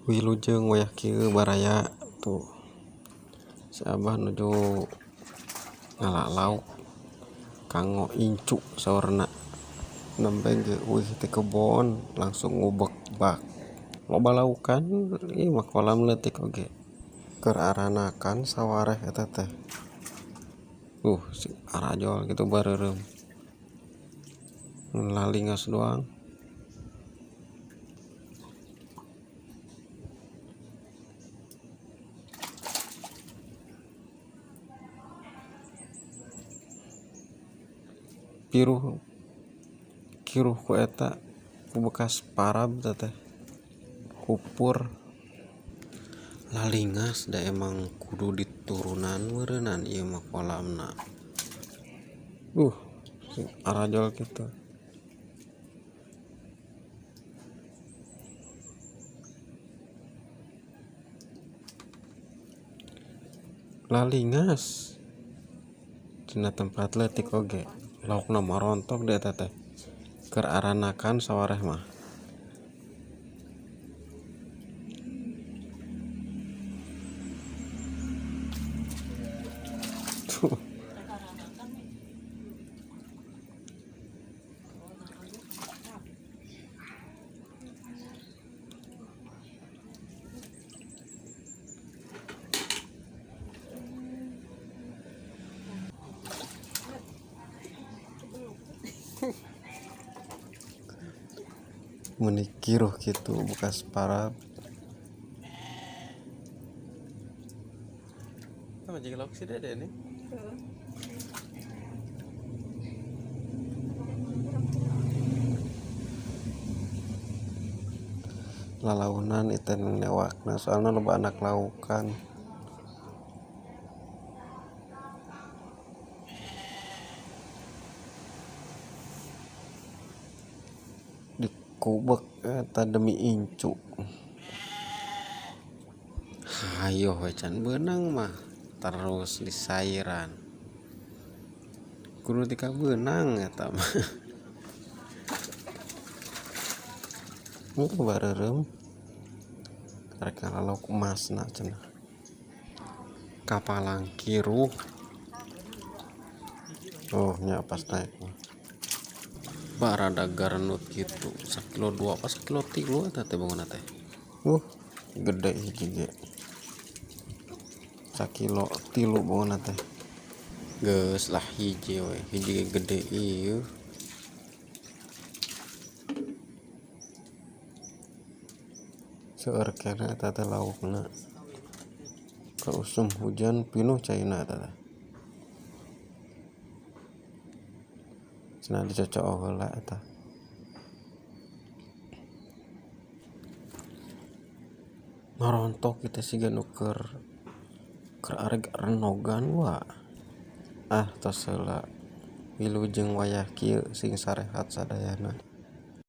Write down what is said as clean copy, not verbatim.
Wilujeng wayah kieu baraya tuh si Abah nuju ngalalau kanggo incu saurna nembe ge wih ti kebon langsung ngubek bak loba laukan ieu mah kolam leutik oge keur aranakan sawareh eta teh si arajol gitu bareureum mun lalingas doang. Piruh kiruh ku eta ku bekas parab teh kupur lalingas da emang kudu diturunan meureunnan ieu mah kolamna si arajol gitu lalingas tina tempat leutik oge laukna marontok da eta teh keur aranakan sawareh mah. Tuh menikiruh gitu bekas parab sama jeung lauk si Dede nih. Lalaunan iten newakna soalna loba anak laukan dikubek eta demi incu hayo we can beunang mah terus disairan kudu tika beunang eta mah. Bareureum karek ngalauk emasna cenah kapalang kiruh nya pas naik mah barada garnut gitu 1 kilo 2 pas 1 kilo 3 eta teh bangunna teh gede hiji ge 1 kilo 3 bangunna teh geus lah hiji we hiji ge gede ieu seueur keneh eta teh laukna kausum hujan pinuh caina eta teh cenah dicocok heula eta marontok kita siga nu keur arek renogan wa tos heula wilujeng wayah kieu sing sarehat sadayana.